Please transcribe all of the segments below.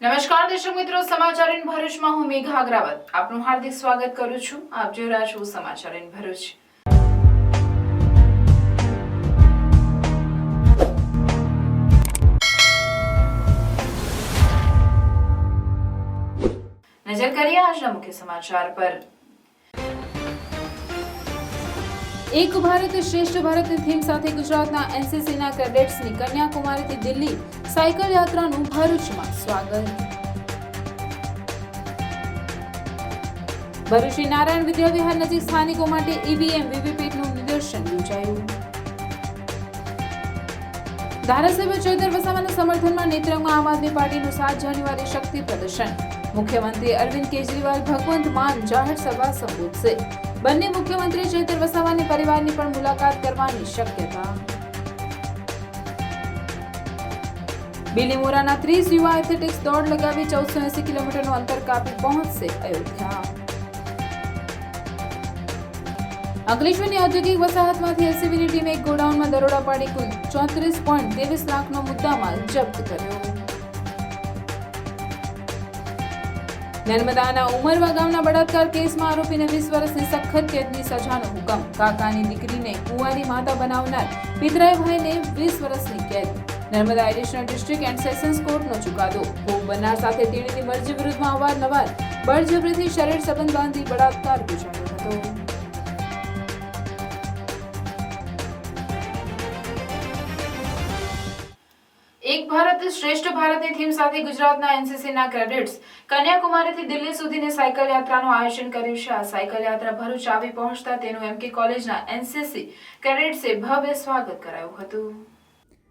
નમસ્કાર દર્શક મિત્રો, સમાચાર ઇન ભરૂચમાં હું મેઘા અગ્રવાલ આપનું હાર્દિક સ્વાગત કરું છું. આપ જોઈ રહ્યા છો સમાચાર ઇન ભરૂચ. નજર કરીએ આજના મુખ્ય સમાચાર પર. એક ભારત શ્રેષ્ઠ ભારતની થીમ સાથે ગુજરાતના એનસીસીના કેડેટ્સની કન્યાકુમારીથી દિલ્હી સાયકલ યાત્રાનું ભરૂચમાં સ્વાગત. ભરૂચની નારાયણ વિદ્યાવિહાર નજીક સ્થાનિકો માટે ઈવીએમ વીવીપેટનું નિદર્શન યોજાયું. ધારાસભ્ય ચૈતર વસાવાના સમર્થનમાં નેત્રંગમાં આમ આદમી પાર્ટીનું 7 જાન્યુઆરી શક્તિ પ્રદર્શન. મુખ્યમંત્રી અરવિંદ કેજરીવાલ ભગવંત માન જાહેર સભા સંબોધશે. બંને મુખ્યમંત્રી ચૈતર વસાવાની પરિવારની પણ મુલાકાત કરવાની શક્યતા. બિલીમોરાના 30 યુવા એથ્લેટિક્સ દોડ લગાવી 1480 કિલોમીટરનું અંતર કાપી પહોંચશે અયોધ્યા. અંકલેશ્વરની ઔદ્યોગિક વસાહતમાંથી એલસીબીની ટીમે એક ગોડાઉનમાં દરોડા પાડી કુલ 34.23 લાખનો મુદ્દામાલ જપ્ત કર્યો. નર્મદાના ઉમરવા ગામના બળાત્કાર કેસમાં આરોપીને 20 વર્ષની સખત કેદની સજાનો હુકમ. કાકાની દીકરીને કુંવારી માતા બનાવનાર પિતરાઈ ભાઈને 20 વર્ષની કેદ. Narmada additional district and sessions કોર્ટનો ચુકાદો. ભોગ બનનાર સાથે તેણીની મરજી વિરુદ્ધમાં અવારનવાર બળજબરીથી શરીર સંબંધ બાંધી બળાત્કાર ગુજાર્યો હતો. એક ભારત શ્રેષ્ઠ ભારતની થીમ સાથે ગુજરાતના એનસીસીના કેડેટ્સ કન્યાકુમારીથી દિલ્હી સુધીની સાયકલ યાત્રાનું આયોજન કર્યું છે. આ સાયકલ યાત્રા ભરૂચ આવી પહોંચતા તેનું એમકે કોલેજના એનસીસી કેડેટ્સે ભવ્ય સ્વાગત કરાયું હતું.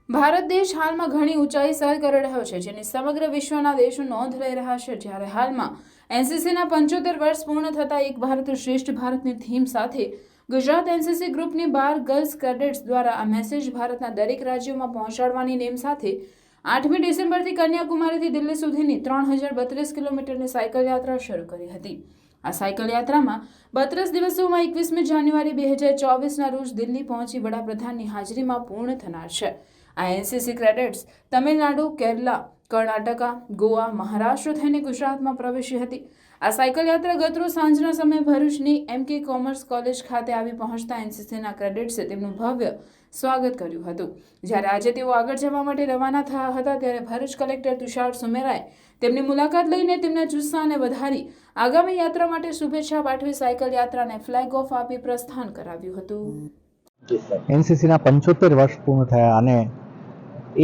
ભારત દેશ હાલમાં ઘણી ઊંચાઈ સર કરી રહ્યો છે, જેની સમગ્ર વિશ્વના દેશો નોંધ લઈ રહ્યા છે. જ્યારે હાલમાં એનસીસીના 75 વર્ષ પૂર્ણ થતા એક ભારત શ્રેષ્ઠ ભારતની થીમ સાથે ગુજરાત એનસીસી ગ્રુપની 12 ગર્લ્સ કેડેટ્સ દ્વારા આ મેસેજ ભારતના દરેક રાજ્યોમાં પહોંચાડવાની નેમ સાથે 8મી ડિસેમ્બરથી કન્યાકુમારીથી દિલ્હી સુધીની 3032 કિલોમીટરની સાયકલ યાત્રા શરૂ કરી હતી. આ સાયકલ યાત્રામાં 32 દિવસોમાં 21મી જાન્યુઆરી 2024ના રોજ દિલ્હી પહોંચી વડાપ્રધાનની હાજરીમાં પૂર્ણ થનાર છે. આ એનસીસી કેડેટ્સ તમિલનાડુ, કેરલા, કર્ણાટકા, ગોવા, મહારાષ્ટ્ર થઈને ગુજરાતમાં પ્રવેશી હતી. આ સાયકલ યાત્રા ગતરોજ સાંજના સમયે ભરૂચની એમકે કોમર્સ કોલેજ ખાતે આવી પહોંચતા એનસીસીના કેડેટ્સે તેમનું ભવ્ય સ્વાગત કર્યું હતું. જ્યારે આજે તેઓ આગળ જવા માટે રવાના થયા હતા ત્યારે ભરૂચ કલેક્ટર તુષાર સુમેરાએ તેમની મુલાકાત લઈને તેમના જુસ્સાને વધારી આગામી યાત્રા માટે શુભેચ્છા પાઠવી સાયકલ યાત્રાને ફ્લેગ ઓફ આપી પ્રસ્થાન કરાવ્યું હતું. એનસીસીના 75 વર્ષ પૂર્ણ થયા અને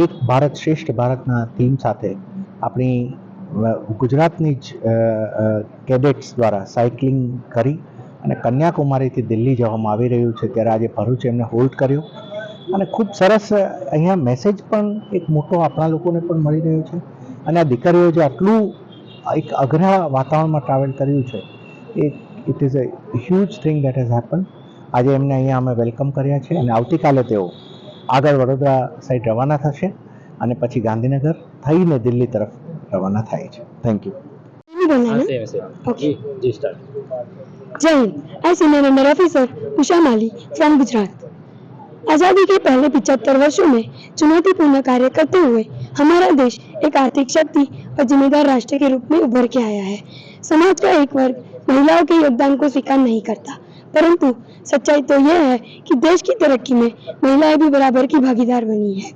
એક ભારત શ્રેષ્ઠ ભારતના થીમ સાથે આપણી ગુજરાતની જ કેડેટ્સ દ્વારા સાયકલિંગ કરી અને કન્યાકુમારીથી દિલ્હી જવામાં આવી રહ્યું છે. ત્યારે આજે ભરૂચ એમને હોલ્ડ કર્યો અને ખૂબ સરસ અહીંયા મેસેજ પણ એક મોટો આપણા લોકોને પણ મળી રહ્યો છે. અને આ દીકરીઓ જે આટલું એક અઘરા વાતાવરણમાં ટ્રાવેલ કર્યું છે એ it is a huge thing that has happen. આજે એમને અહીંયા અમે વેલકમ કર્યા છે અને આવતીકાલે તેઓ આગળ વડોદરા સાઈડ રવાના થશે અને પછી ગાંધીનગર થઈને દિલ્હી તરફ रवाना થાય છે. Thank you. जय हिंद. I senior under officer Usha Mali from Gujarat. आज़ादी के पहले 75 वर्षों में चुनौतीपूर्ण कार्य करते हुए हमारा देश एक आर्थिक शक्ति और जिम्मेदार राष्ट्र के रूप में उभर के आया है. समाज का एक वर्ग महिलाओं के योगदान को स्वीकार नहीं करता, परंतु सच्चाई तो यह है कि देश की तरक्की में महिलाएं भी बराबर की भागीदार बनी है.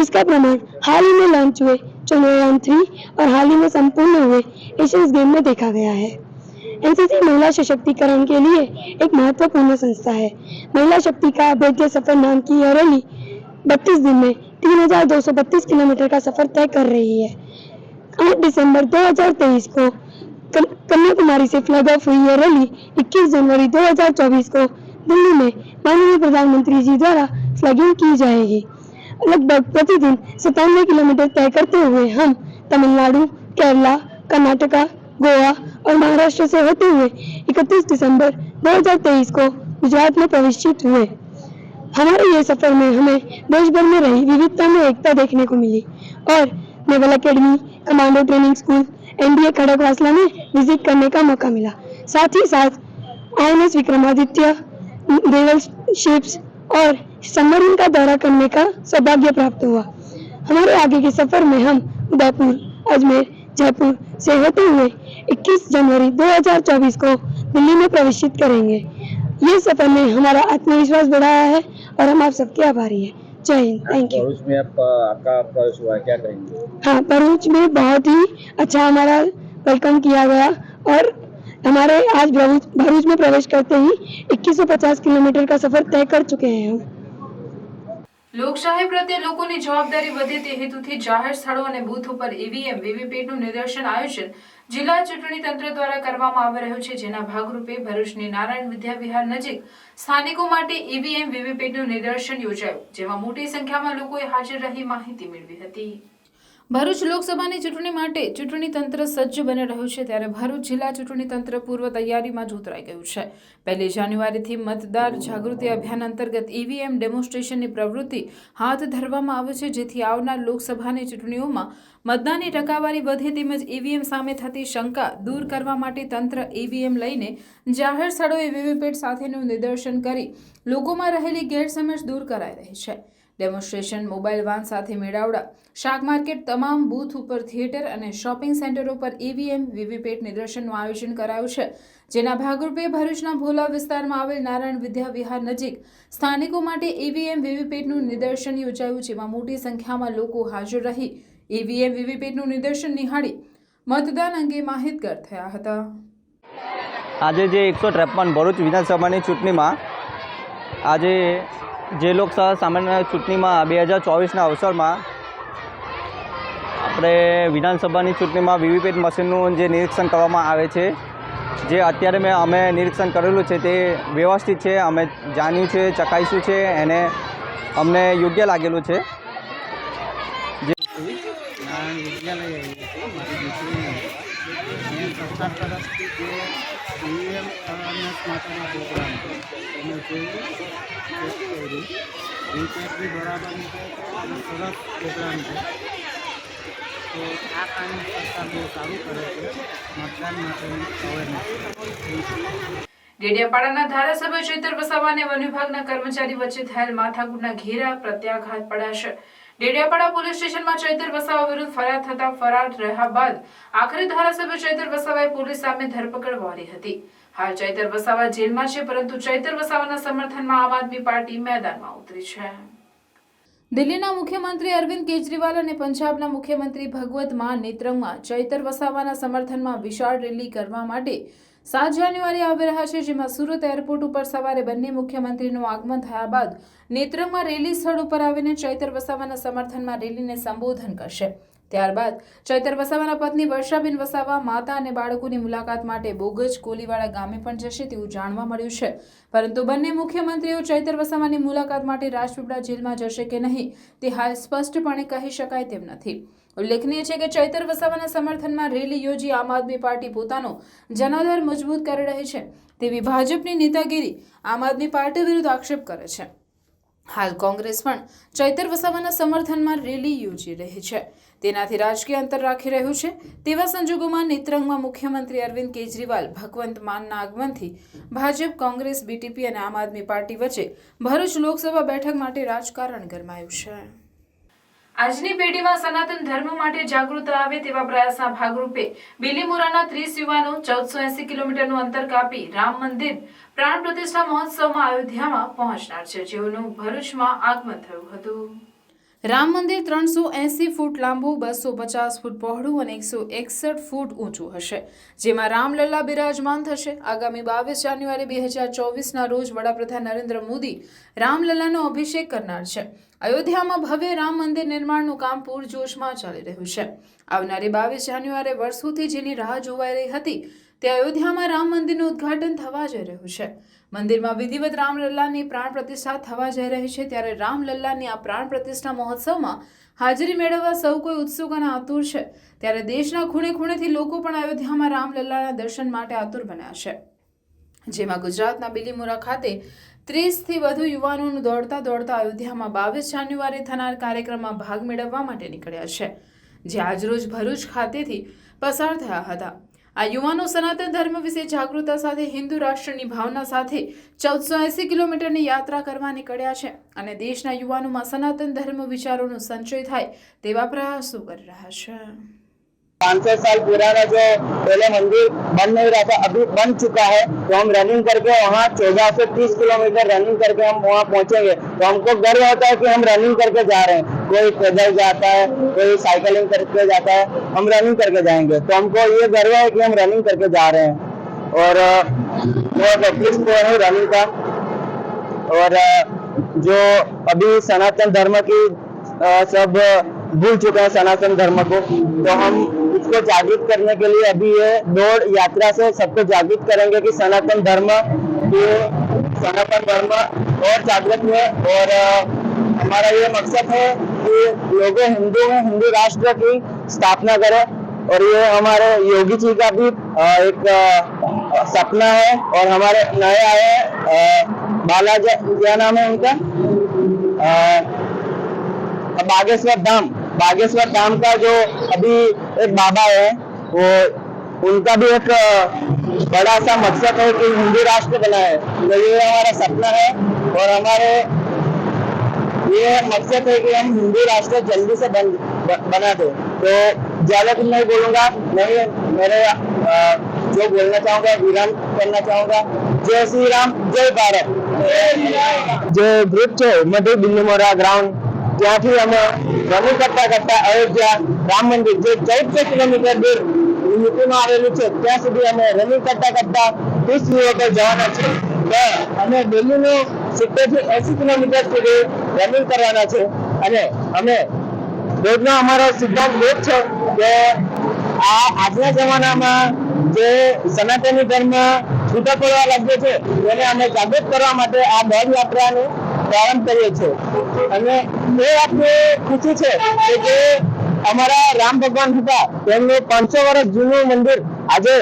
इसका प्रमाण हाल ही में लॉन्च हुए चंद्रयान 3 और हाल ही में संपूर्ण हुए एशियंस गेम में देखा गया है. एनसीसी महिला सशक्तिकरण के लिए एक महत्वपूर्ण संस्था है. महिला शक्ति का अभेद्य सफर नाम की यह रैली 32 दिन में 3232 किलोमीटर का सफर तय कर रही है. 8 दिसंबर 2023 को कन्याकुमारी से फ्लैग ऑफ हुई यह रैली 21 जनवरी 2024 को दिल्ली में माननीय प्रधानमंत्री जी द्वारा फ्लैगिंग की जाएगी. लगभग प्रतिदिन 97 किलोमीटर तय करते हुए हम तमिलनाडु, केरला, कर्नाटका, गोवा और महाराष्ट्र से होते हुए 31 दिसंबर 2023 को गुजरात में प्रवेशित हुए. हमारे ये सफर में हमें देश भर में रही विविधता में एकता देखने को मिली और naval academy, commando training school, NDA Khadakwasla में विजिट करने का मौका मिला. साथ ही साथ INS विक्रमादित्य, नेवल शिप्स और सबमरीन का दौरा करने का सौभाग्य प्राप्त हुआ. हमारे आगे के सफर में हम उदयपुर, अजमेर, जयपुर से होते हुए 21 जनवरी 2024 को दिल्ली में प्रवेशित करेंगे। ये सफर में हमारा आत्मविश्वास बढ़ाया है और हम आप सबके आभारी हैं। जय हिंद, थैंक यू। भरूच में आपका प्रवेश हुआ है, क्या कहेंगे? हाँ, भरूच में बहुत ही अच्छा हमारा वेलकम किया गया और हमारे आज भरूच में प्रवेश करते ही 2150 किलोमीटर का सफर तय कर चुके हैं हम। લોકશાહી પ્રત્યે લોકોની જવાબદારી વધે તે હેતુથી જાહેર સ્થળો અને બૂથ ઉપર ઈવીએમ વીવીપેટનું નિદર્શન આયોજન જિલ્લા ચૂંટણી તંત્ર દ્વારા કરવામાં આવી રહ્યું છે, જેના ભાગરૂપે ભરૂચની નારાયણ વિદ્યા વિહાર નજીક સ્થાનિકો માટે ઈવીએમ વીવીપેટનું નિદર્શન યોજાયું, જેમાં મોટી સંખ્યામાં લોકોએ હાજર રહી માહિતી મેળવી હતી। ભરૂચ લોકસભાની ચૂંટણી માટે ચૂંટણી તંત્ર સજ્જ બની રહ્યું છે, ત્યારે ભરૂચ જિલ્લા ચૂંટણી તંત્ર પૂર્વ તૈયારીમાં જોતરાઈ ગયું છે। 1 જાન્યુઆરીથી મતદાર જાગૃતિ અભિયાન અંતર્ગત ઈવીએમ ડેમોન્સ્ટ્રેશનની પ્રવૃત્તિ હાથ ધરવામાં આવે છે, જેથી આવનાર લોકસભાની ચૂંટણીઓમાં મતદાનની ટકાવારી વધે તેમજ ઈવીએમ સામે થતી શંકા દૂર કરવા માટે તંત્ર ઈવીએમ લઈને જાહેર સ્થળોએ વીવીપેટ સાથેનું નિદર્શન કરી લોકોમાં રહેલી ગેરસમજ દૂર કરાઈ રહી છે। ડેમોન્સ્ટ્રેશન મોબાઈલ વાન સાથે મેળાવડા, શાક માર્કેટ, તમામ બૂથ ઉપર થિયેટર અને શોપિંગ સેન્ટરો પર ઈવીએમ વીવીપેટ નિદર્શનનું આયોજન કરાયું છે, જેના ભાગરૂપે ભરૂચના ભોલા વિસ્તારમાં આવેલ નારાયણ વિદ્યા વિહાર નજીક સ્થાનિકો માટે ઈવીએમ વીવીપેટનું નિદર્શન યોજાયું, જેમાં મોટી સંખ્યામાં લોકો હાજર રહી ઈવીએમ વીવીપેટનું નિદર્શન નિહાળી મતદાન અંગે માહિતગાર થયા હતા। આજે જે 153 ભરૂચ વિધાનસભાની ચૂંટણીમાં આજે જે લોકસભા સામાન્ય ચૂંટણીમાં 2024ના અવસરમાં આપણે વિધાનસભાની ચૂંટણીમાં વીવીપેટ મશીનનું જે નિરીક્ષણ કરવામાં આવે છે, જે અત્યારે અમે નિરીક્ષણ કરેલું છે તે વ્યવસ્થિત છે, અમે જાણ્યું છે, ચકાસ્યું છે, એને અમને યોગ્ય લાગેલું છે। નારાયણ વિદ્યાલય સરકાર તરફથી જે ઈવીએમ અવેરનેસ માટેનો પ્રોગ્રામ છે એને જોયું, ચેક કર્યું, વીવીપેટની બરાબરની છે અને સરસ પ્રોગ્રામ છે। તો આ કામ સરકાર બહુ સારું કરે છે મતદાન માટેની અવેરનેસ। ડેડિયાપાડાના ધારાસભ્ય ચૈતર વસાવા અને વન વિભાગના કર્મચારી વચ્ચે થયેલ માથાકૂટના ઘેરા પ્રત્યાઘાત પડ્યા છે। ડેડિયાપાડા પોલીસ સ્ટેશનમાં ચૈતર વસાવા વિરુદ્ધ ફરિયાદ થતા ફરાર રહ્યા બાદ આખરે ધારાસભ્ય ચૈતર વસાવાએ પોલીસ સામે ધરપકડ વાળી હતી। હાલ ચૈતર વસાવા જેલમાં છે, પરંતુ ચૈતર વસાવાના સમર્થનમાં આમ આદમી પાર્ટી મેદાનમાં ઉતરી છે। દિલ્હીના મુખ્યમંત્રી અરવિંદ કેજરીવાલ અને પંજાબના મુખ્યમંત્રી ભગવત માન નેતૃત્વમાં ચૈતર વસાવાના સમર્થનમાં વિશાળ રેલી કરવા માટે 7 જાન્યુઆરી આવી રહ્યા છે, જેમાં સુરત એરપોર્ટ ઉપર સવારે બંને મુખ્યમંત્રીનું આગમન થયા બાદ નેત્રંગમાં રેલી સ્થળ ઉપર આવીને ચૈતર વસાવાના સમર્થનમાં રેલીને સંબોધન કરશે। ત્યારબાદ ચૈતર વસાવાના પત્ની વર્ષાબેન વસાવા માતા અને બાળકોની મુલાકાત માટે બોગજ કોલીવાડા ગામે પણ જશે તેવું જાણવા મળ્યું છે, પરંતુ બંને મુખ્યમંત્રીઓ ચૈતર વસાવાની મુલાકાત માટે રાજપીપળા જેલમાં જશે કે નહીં તે હાલ સ્પષ્ટપણે કહી શકાય તેમ નથી। ઉલ્લેખનીય છે કે ચૈતર વસાવાના સમર્થનમાં રેલી યોજી આમ આદમી પાર્ટી પોતાનો જનાધાર મજબૂત કરી રહી છે તેવી ભાજપની નેતાગીરી આમ આદમી પાર્ટી વિરુદ્ધ આક્ષેપ કરે છે। હાલ કોંગ્રેસ પણ ચૈતર વસાવાના સમર્થનમાં રેલી યોજી રહી છે, તેનાથી રાજકીય અંતર રાખી રહ્યું છે। તેવા સંજોગોમાં નેત્રંગમાં મુખ્યમંત્રી અરવિંદ કેજરીવાલ ભગવંત માનના આગમનથી ભાજપ, કોંગ્રેસ, બીટીપી અને આમ આદમી પાર્ટી વચ્ચે ભરૂચ લોકસભા બેઠક માટે રાજકારણ ગરમાયું છે। આજની પેઢીમાં સનાતન ધર્મ માટે જાગૃતતા આવે તેવા પ્રયાસના ભાગરૂપે બિલીમોરાના 30 યુવાનો 1480 કિલોમીટરનું અંતર કાપી રામ મંદિર પ્રાણ પ્રતિષ્ઠા મહોત્સવમાં અયોધ્યામાં પહોંચનાર છે, જેઓનું ભરૂચમાં આગમન થયું હતું। રામ મંદિર 380 ફૂટ લાંબુ, 250 ફૂટ પહોળું અને 161 ફૂટ ઊંચું હશે, જેમાં રામલલ્લા બિરાજમાન થશે। આગામી 22 જાન્યુઆરી 2024ના રોજ વડાપ્રધાન નરેન્દ્ર મોદી રામલલ્લાનો અભિષેક કરનાર છે। અયોધ્યામાં ભવ્ય રામ મંદિર નિર્માણનું કામ પૂરજોશમાં ચાલી રહ્યું છે। આવનારી 22 જાન્યુઆરી વર્ષોથી જેની રાહ જોવાઈ રહી હતી તે અયોધ્યામાં રામ મંદિરનું ઉદ્ઘાટન થવા જઈ રહ્યું છે। મંદિરમાં વિધિવત રામલલ્લાની પ્રાણ પ્રતિષ્ઠા થવા જઈ રહી છે, ત્યારે રામલલ્લાની આ પ્રાણ પ્રતિષ્ઠા મહોત્સવમાં હાજરી મેળવવા સૌ કોઈ ઉત્સુક અને આતુર છે। ત્યારે દેશના ખૂણે ખૂણેથી લોકો પણ અયોધ્યામાં રામલલ્લાના દર્શન માટે આતુર બન્યા છે, જેમાં ગુજરાતના બિલીમોરા ખાતે 30થી વધુ યુવાનોનું દોડતા દોડતા અયોધ્યામાં 22 જાન્યુઆરી થનાર કાર્યક્રમમાં ભાગ મેળવવા માટે નીકળ્યા છે, જે આજરોજ ભરૂચ ખાતેથી પસાર થયા હતા। આ યુવાનો સનાતન ધર્મ વિશે જાગૃતતા સાથે હિન્દુ રાષ્ટ્રની ભાવના સાથે 1480 કિલોમીટરની યાત્રા કરવા નીકળ્યા છે અને દેશના યુવાનોમાં સનાતન ધર્મ વિચારોનો સંચય થાય તેવા પ્રયાસો કરી રહ્યા છે। 500 साल पुराना जो पहले मंदिर बन नहीं रहा था अभी बन चुका है, तो हम रनिंग करके वहाँ 1430 किलोमीटर रनिंग करके हम वहाँ पहुँचेंगे। तो हमको गर्व होता है कि हम रनिंग करके जा रहे हैं। कोई पैदल जाता है, कोई साइकिलिंग करके जाता है, हम रनिंग करके जाएंगे। तो हमको ये गर्व है कि हम रनिंग करके जा रहे हैं। और मैं प्रैक्टिस कर रहा हूँ रनिंग का। और जो अभी सनातन धर्म की सब भूल चुके हैं सनातन धर्म को, तो हम उसको जागृत करने के लिए अभी ये दौड़ यात्रा से सबको जागृत करेंगे कि सनातन धर्म और जागृत है। और हमारा ये मकसद है कि लोग हिंदू में हिंदू राष्ट्र की स्थापना करें। और ये हमारे योगी जी का भी एक सपना है। और हमारे नए आए बालाजी, क्या नाम है उनका, बागेश्वर धाम का जो अभी एक बाबा है, वो उनका भी एक बड़ा सा मकसद है कि हिंदू राष्ट्र बनाए। तो ये हमारा सपना है और हमारे ये मकसद है कि हम हिंदू राष्ट्र जल्दी से बना दे। तो ज्यादा कुछ नहीं बोलूंगा, नहीं मेरे जो बोलना चाहूंगा विराम करना चाहूंगा। जय श्री राम, जय भारत। જે ગ્રુપ છે મધુ બિલ્લીમોરા ગ્રાઉન્ડ, ત્યાંથી અમે રનિંગ કરતા કરતા અયોધ્યા રામ મંદિર જે 1400 કિલોમીટર દૂર યુપીમાં આવેલું છે ત્યાં સુધી અમે રનિંગ કરતા કરતા 30 કિલોમીટર જવાના છે। તો અમે દિલ્હીનું 70 થી 80 કિલોમીટર સુધી રનિંગ કરવાના છે। અને અમે રોજનો અમારો સિદ્ધાંત એ જ છે કે આજના જમાનામાં જે સનાતની ધર્મ છૂટા પડવા લાગ્યો છે તેને અમે જાગૃત કરવા માટે આ દોડ યાત્રાનો પ્રારંભ કરીએ છીએ। અને એ વાતની ખુશી છે કે જે અમારા રામ ભગવાન હતા તેમનું 500 વર્ષ જૂનું મંદિર આજે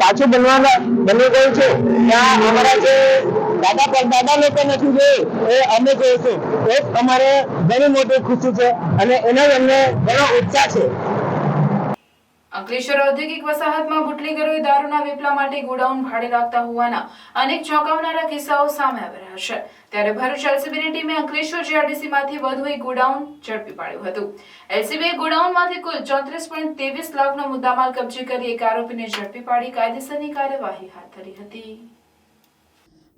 પાછું બની ગયું છે। ત્યાં અમારા જે દાદા પરદાદા લોકો નથી જોયું એ અમે જોઈશું, એ અમારે ઘણી મોટી ખુશી છે અને એનો અમને ઘણો ઉત્સાહ છે। અંકલેશ્વર ઔદ્યોગિક વસાહતમાં બુટલેગરોએ દારૂના વેપલા માટે ગોડાઉન ભાડે રાખતા હોવાના અનેક ચોંકાવનારા કિસ્સાઓ સામે આવી રહ્યા છે। ત્યારે ભરૂચ એલસીબીની ટીમે અંકલેશ્વર જીઆરડીસીમાંથી વધુ એક ગોડાઉન ઝડપી પાડ્યું હતું। એલસીબીએ ગોડાઉનમાંથી કુલ 34.23 લાખનો મુદ્દામાલ કબજે કરી એક આરોપીને ઝડપી પાડી કાયદેસરની કાર્યવાહી હાથ ધરી હતી।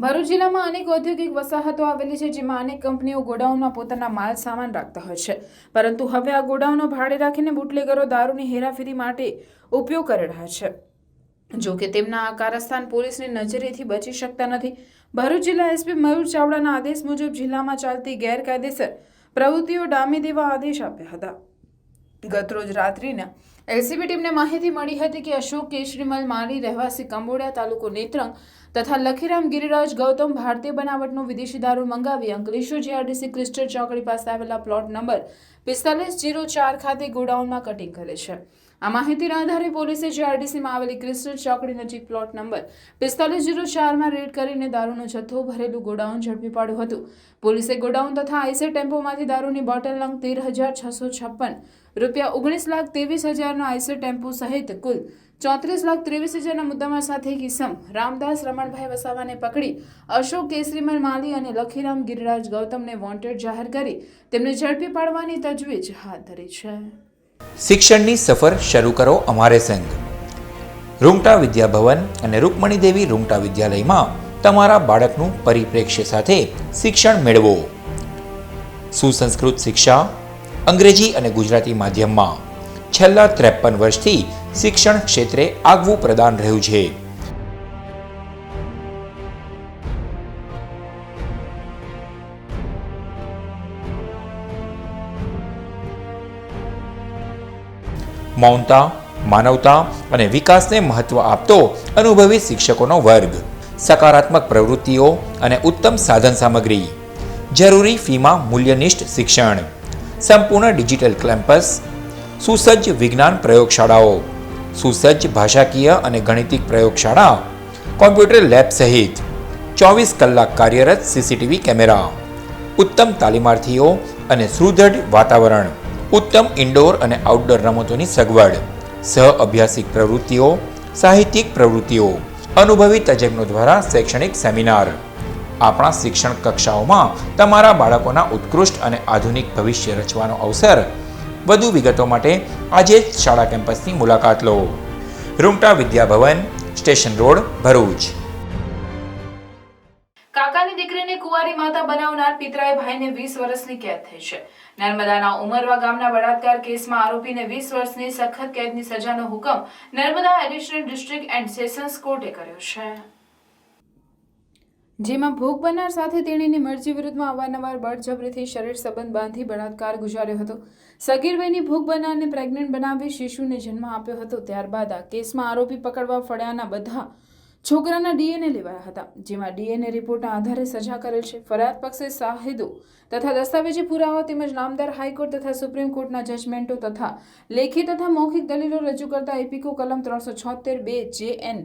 ભરૂચ જિલ્લામાં અનેક ઔદ્યોગિક વસાહતો આવેલી છે, જેમાં અનેક કંપનીઓ ગોડાઉનમાં પોતાના માલ સામાન રાખતા હોય છે, પરંતુ હવે આ ગોડાઉનો ભાડે રાખીને બુટલેગરો દારૂની હેરાફેરી માટે ઉપયોગ કરી રહ્યા છે। જો કે તેમના આ કારસ્તાન પોલીસની નજરેથી બચી શકતા નથી। ભરૂચ જિલ્લા એસપી મયુર ચાવડાના આદેશ મુજબ જિલ્લામાં ચાલતી ગેરકાયદેસર પ્રવૃત્તિઓ ડામી દેવા આદેશ આપ્યા હતા। ગતરોજ રાત્રિના એલસીબી ટીમને માહિતી મળી હતી કે અશોક કેશરીમલ માલી રહેવાસી કંબોડિયા તાલુકો નેત્રંગ તથા લખીરામ ગિરિરાજ ગૌતમ ભારતીય બનાવટનો વિદેશી દારૂ મંગાવી અંકલેશ્વર જીઆરડીસી ક્રિસ્ટલ ચોકડી પાસે આવેલા પ્લોટ નંબર 4504 ખાતે ગોડાઉનમાં કટિંગ કરે છે। આ માહિતીના આધારે પોલીસે જીઆરડીસીમાં આવેલી ક્રિસ્ટલ ચોકડી નજીક પ્લોટ નંબર 4504માં રેડ કરીને દારૂનો જથ્થો ભરેલું ગોડાઉન ઝડપી પાડ્યું હતું। પોલીસે ગોડાઉન તથા આઈસર ટેમ્પોમાંથી દારૂની બોટલ નંગ 13,656 રૂપિયા 19,23,000નો આઈસર ટેમ્પો સહિત કુલ 34,23,000ના મુદ્દામાલ સાથે એક ઇસમ રામદાસ રમણભાઈ વસાવાને પકડી અશોક કેસરીમલ માલી અને લખીરામ ગિરિરાજ ગૌતમને વોન્ટેડ જાહેર કરી તેમને ઝડપી પાડવાની તજવીજ હાથ ધરી છે। શિક્ષણની સફર શરૂ કરો અમારે સંગ। રૂંગટા વિદ્યાભવન અને રૂકમણી દેવી રૂંગટા વિદ્યાલયમાં તમારા બાળકનું પરિપ્રેક્ષ્ય સાથે શિક્ષણ મેળવો। સુસંસ્કૃત શિક્ષા અંગ્રેજી અને ગુજરાતી માધ્યમમાં છેલ્લા 53 વર્ષથી શિક્ષણ ક્ષેત્રે આગવું પ્રદાન રહ્યું છે। મૌનતા માનવતા અને વિકાસને મહત્વ આપતો અનુભવી શિક્ષકોનો વર્ગ, સકારાત્મક પ્રવૃત્તિઓ અને ઉત્તમ સાધન સામગ્રી, જરૂરી ફીમાં મૂલ્યનિષ્ઠ શિક્ષણ, સંપૂર્ણ ડિજિટલ કેમ્પસ, સુસજ્જ વિજ્ઞાન પ્રયોગશાળાઓ, સુસજ્જ ભાષાકીય અને ગણિતિક પ્રયોગશાળા, કોમ્પ્યુટર લેબ સહિત 24 કલાક કાર્યરત સીસીટીવી કેમેરા, ઉત્તમ તાલીમાર્થીઓ અને સુદૃઢ વાતાવરણ, ઉત્તમ ઇન્ડોર અને આઉટડોર રમતોની સગવડ, સહ અભ્યાસિક પ્રવૃત્તિઓ, સાહિત્યિક પ્રવૃત્તિઓ, અનુભવી તજજ્ઞો દ્વારા શૈક્ષણિક સેમિનાર। આપણા શિક્ષણ કક્ષાઓમાં તમારા બાળકોના ઉત્કૃષ્ટ અને આધુનિક ભવિષ્ય રચવાનો અવસર વધુ વિગતો માટે આજે જ શાળા કેમ્પસની મુલાકાત લો. રૂમટા વિદ્યાભવન, સ્ટેશન રોડ, ભરૂચ. કાકાની દીકરીને કુંવારી માતા બનાવનાર પિતરાએ ભાઈને 20 વર્ષની કેદ થઈ છે. નર્મદાના ઉમરવા ગામના બળાત્કાર કેસમાં આરોપીને 20 વર્ષની સખત કેદની સજાનો હુકમ Narmada additional district and sessions કોર્ટે કર્યો છે. જેમાં ભોગ બનનાર સાથે તેણીની મરજી વિરુદ્ધમાં અવારનવાર બળજબરીથી શરીર સંબંધ બાંધી બળાત્કાર ગુજાર્યો હતો. સગીર વયની ભોગ બનનારને પ્રેગ્નન્ટ બનાવી શિશુને જન્મ આપ્યો હતો. ત્યારબાદ આ કેસમાં આરોપી પકડવા ફળ્યાના બધા છોકરાના ડીએનએ લેવાયા હતા, જેમાં ડીએનએ રિપોર્ટના આધારે સજા કરેલ છે. ફરિયાદ પક્ષે સાહિદો તથા દસ્તાવેજી પુરાવા તેમજ નામદાર હાઈકોર્ટ તથા સુપ્રીમ કોર્ટના જજમેન્ટો તથા લેખિત તથા મૌખિક દલીલો રજૂ કરતા એપિકો કલમ 376(2) JN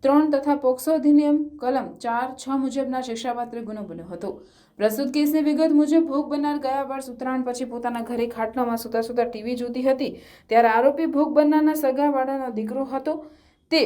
3 તથા પોક્સો અધિનિયમ કલમ 4(6) મુજબના શિક્ષાપાત્ર ગુનો બન્યો હતો. પ્રસ્તુત કેસની વિગત મુજબ ભોગ બનનાર ગયા વર્ષ ઉત્તરાયણ પછી પોતાના ઘરે ખાટલામાં સૂતા સૂતા ટીવી જોતી હતી, ત્યારે આરોપી ભોગ બનનારના સગાવાળાનો દીકરો હતો. તે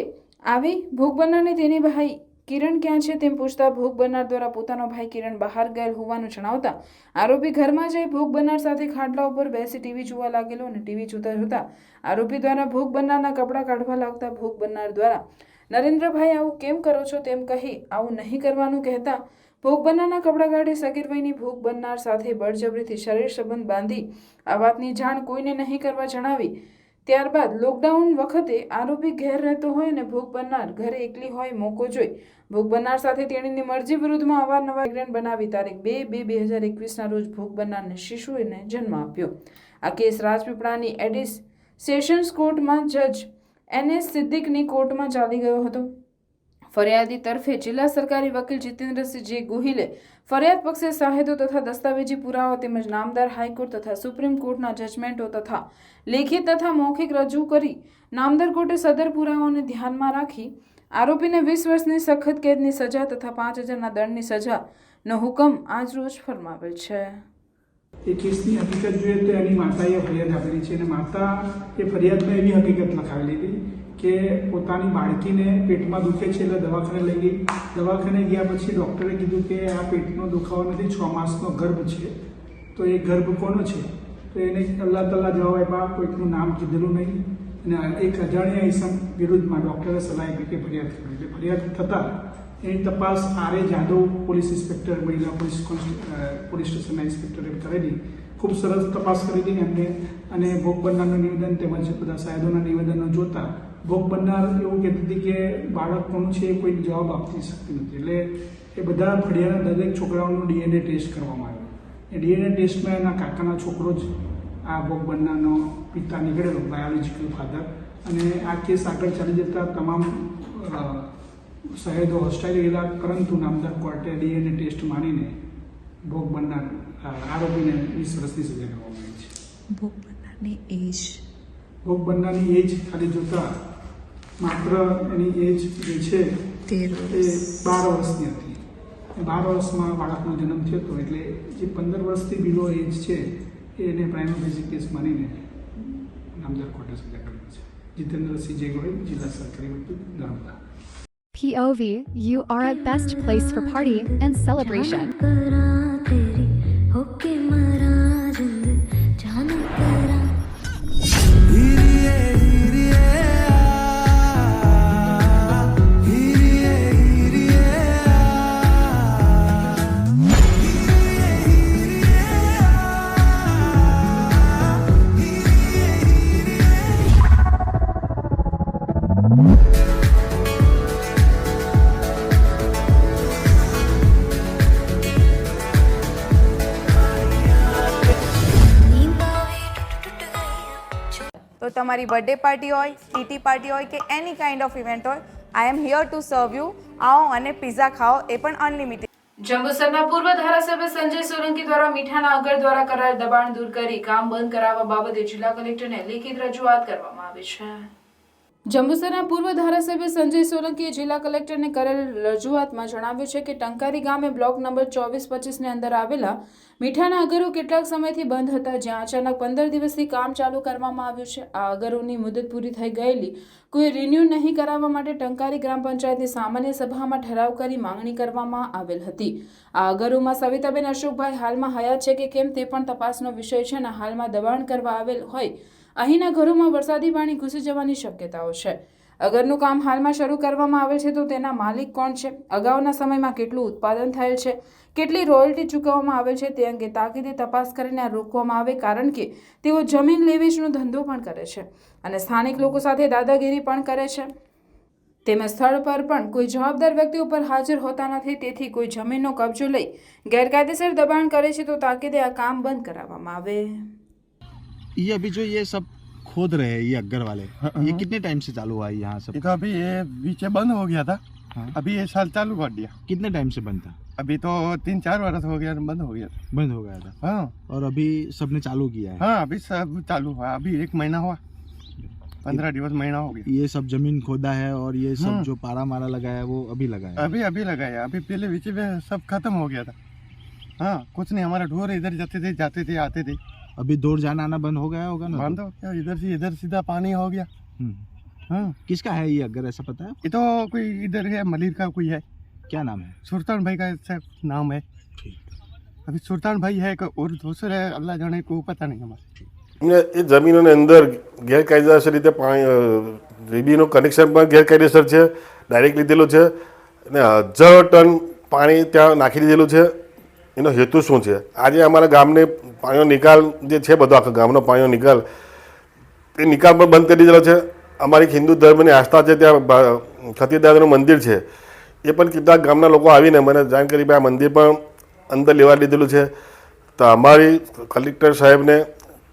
આવી ભોગ બનનારને તેની ભાઈ કિરણ ક્યાં છે તેમ પૂછતા ભોગ બનનાર દ્વારા પોતાનો ભાઈ કિરણ બહાર ગયેલ હોવાનું જણાવતા આરોપી ઘરમાં જઈ ભોગ બનનાર સાથે ખાટલા ઉપર બેસી ટીવી જોવા લાગેલો અને ટીવી જોતા જોતા આરોપી દ્વારા ભોગ બનનારના કપડાં કાઢવા લાગતા ભોગ બનનાર દ્વારા નરેન્દ્રભાઈ આવું કેમ કરો છો તેમ કહી આવું નહીં કરવાનું કહેતા ભોગ બનનારના કપડાં કાઢી સગીર વયની ભોગ બનનાર સાથે બળજબરીથી શરીર સંબંધ બાંધી આ વાતની જાણ કોઈને નહીં કરવા જણાવી. ત્યારબાદ લોકડાઉન વખતે આરોપી ઘેર રહેતો હોય અને ભોગ બનનાર ઘરે એકલી હોય મોકો જોઈ ભોગ બનનાર સાથે તેણીની મરજી વિરુદ્ધમાં અવારનવાર પ્રેગ્નન્ટ બનાવી તારીખ 2/2/2021ના રોજ ભોગ બનનારને શિશુને જન્મ આપ્યો. આ કેસ રાજપીપળાની એડિસ સેશન્સ કોર્ટમાં જજ NS સિદ્દીકની કોર્ટમાં ચાલી ગયો હતો. ફરિયાદી તરફે જિલ્લા સરકારી વકીલ જીતેન્દ્રસિંહ જે ગોહિલે ફરિયાદ પક્ષે સાહિદો તથા દસ્તાવેજી પુરાવા તેમજ નામદાર હાઈકોર્ટ તથા સુપ્રીમ કોર્ટના જજમેન્ટો તથા લેખિત તથા મૌખિક રજૂ કરી નામદાર કોર્ટે સદર પુરાવાઓને ધ્યાનમાં રાખી આરોપીને 20 વર્ષની સખત કેદની સજા તથા 5,000ના દંડની સજાનો હુકમ આજરોજ ફરમાવેલ છે. એ કેસની હકીકત જોઈએ તો એની માતાએ ફરિયાદ આપેલી છે અને માતા એ ફરિયાદમાં એવી હકીકત લખાવેલી હતી કે પોતાની બાળકીને પેટમાં દુખે છે એટલે દવાખાને લઈ ગઈ. દવાખાને ગયા પછી ડૉક્ટરે કીધું કે આ પેટનો દુખાવો નથી, 6 માસનો ગર્ભ છે. તો એ ગર્ભ કોનો છે? તો એને અલ્લાહ તલ્લા જવાબ આપ્યા, કોઈકનું નામ કીધેલું નહીં અને એક અજાણ્યા ઇસમ વિરુદ્ધમાં ડૉક્ટરે સલાહ આપી કે ફરિયાદ કરી. એટલે ફરિયાદ થતાં એની તપાસ R.A. જાદવ પોલીસ ઇન્સ્પેક્ટર મહિલા પોલીસ સ્ટેશનના ઇન્સ્પેક્ટરે કરેલી. ખૂબ સરસ તપાસ કરેલી એમને અને ભોગ બનનારનું નિવેદન તેમજ બધા સાહેબોના નિવેદનો જોતા ભોગ બનનાર એવું કહેતી હતી કે બાળક કોનું છે એ કોઈ જવાબ આપી શકતી નથી. એટલે એ બધા ફળિયાના દરેક છોકરાઓનું DNA ટેસ્ટ કરવામાં આવ્યો. એ DNA ટેસ્ટમાં એના કાકાના છોકરો જ આ ભોગ બનનારનો પિતા નીકળેલો, બાયોલોજિકલ ફાધર. અને આ કેસ આગળ ચાલી જતા તમામ શહેદો હોસ્ટાઇલ ગયેલા, પરંતુ નામદાર કોર્ટે DNA ટેસ્ટ માનીને ભોગ બનનાર આરોપીને 20 વર્ષની સજા કરવામાં આવી છે. ભોગ બનનારની એજ ખાલી જોતા માત્ર એની એજ જે છે એ 12 વર્ષની હતી. 12 વર્ષમાં બાળકનો જન્મ થયો હતો, એટલે જે 15 વર્ષથી બિલો એજ છે એને પ્રાઇમરી બેઝિક કેસ માનીને નામદાર કોર્ટે સજા કરી છે. જીતેન્દ્રસિંહ જે ગોહિલ, જિલ્લા સરકારી વકીલ, Narmada. POV, you are at best place for party and celebration. તો તમારી બર્થડે પાર્ટી હોય, ટીટી પાર્ટી હોય કે એની કાઇન્ડ ઓફ ઇવેન્ટ હોય, I am here to serve you. આવો અને પિઝા ખાઓ, એ પણ અનલિમિટેડ. જંબુસરના પૂર્વ ધારાસભ્ય સંજય સોલંકી દ્વારા મીઠાના અગર દ્વારા કરાયેલ દબાણ દૂર કરી કામ બંધ કરાવવા બાબતે જિલ્લા કલેક્ટરને લેખિત રજૂઆત કરવામાં આવી છે. જંબુસરના પૂર્વ ધારાસભ્ય સંજય સોલંકીએ જિલ્લા કલેક્ટરને કરેલ રજૂઆતમાં જણાવ્યું છે કે ટંકારી ગામે બ્લોક નંબર 24-25 અંદર આવેલા મીઠાના અગરો કેટલાક સમયથી બંધ હતા, જ્યાં અચાનક 15 દિવસથી કામ ચાલુ કરવામાં આવ્યું છે. આ અગરોની મુદત પૂરી થઈ ગયેલી કોઈ રિન્યુ નહીં કરાવવા માટે ટંકારી ગ્રામ પંચાયતની સામાન્ય સભામાં ઠરાવ કરી માંગણી કરવામાં આવેલ હતી. આ અગરોમાં સવિતાબેન અશોકભાઈ હાલમાં હયાત છે કે કેમ તે પણ તપાસનો વિષય છે અને હાલમાં દબાણ કરવા આવેલ હોય અહીંના ઘરોમાં વરસાદી પાણી ઘૂસી જવાની શક્યતાઓ છે. અગરનું કામ હાલમાં શરૂ કરવામાં આવેલ છે તો તેના માલિક કોણ છે, અગાઉના સમયમાં કેટલું ઉત્પાદન થયેલ છે, કેટલી રોયલ્ટી ચૂકવવામાં આવેલ છે તે અંગે તાકીદે તપાસ કરીને આ રોકવામાં આવે, કારણ કે તેઓ જમીન લેવેચનો ધંધો પણ કરે છે અને સ્થાનિક લોકો સાથે દાદાગીરી પણ કરે છે. તેમજ સ્થળ પર પણ કોઈ જવાબદાર વ્યક્તિઓ પર હાજર હોતા નથી. તેથી કોઈ જમીનનો કબજો લઈ ગેરકાયદેસર દબાણ કરે છે તો તાકીદે આ કામ બંધ કરાવવામાં આવે. ये अभी जो ये सब खोद रहे हैं ये अग्गर वाले, ये कितने टाइम से चालू हुआ है यहाँ सब? ये तो अभी ये बीच में बंद हो गया था, अभी ये साल चालू कर दिया. कितने टाइम से बंद था? अभी तो 3-4 वर्ष हो गया, बंद हो गया था. बंद हो गया था. हाँ, और अभी सबने चालू किया है? हाँ, अभी सब चालू हुआ. अभी 1 महीना हुआ, 15 दिवस महीना हो गया. ये सब जमीन खोदा है और ये सब जो पारा मारा लगाया है वो अभी लगाया है? अभी लगाया. अभी पहले बीच में सब खत्म हो गया था. हाँ, कुछ नहीं, हमारा ढोर इधर जाते थे आते थे. अभी दूर जाना आना बंद हो गया होगा ना? बंद हो गया, इधर से इधर सीधा पानी हो गया. हाँ, किसका है ये अग्गर, ऐसा पता है? ये तो कोई इधर है, मलिर का कोई है. क्या नाम है? सुल्तान भाई का ऐसा नाम है. अभी सुल्तान भाई है और दूसरे है, अल्लाह जाने को पता नहीं हमारे. એ જમીનોની અંદર ગેરકાયદેસર રીતે પાણી રીબીનું કનેક્શન પણ ગેરકાયદેસર છે, ડાયરેક્ટ લીધેલું છે અને 1000 ટન પાણી ત્યાં નાખી દીધેલું છે. એનો હેતુ શું છે? આજે અમારા ગામને પાણીનો નિકાલ જે છે, બધો આખા ગામનો પાણીનો નિકાલ, એ નિકાલ પણ બંધ કરી દીધેલો છે. અમારી હિન્દુ ધર્મની આસ્થા છે, ત્યાં સતીદાદાનું મંદિર છે, એ પણ કેટલાક ગામના લોકો આવીને મને જાણ કરી આ મંદિર પણ અંદર લેવા લીધેલું છે. તો અમારી કલેક્ટર સાહેબને,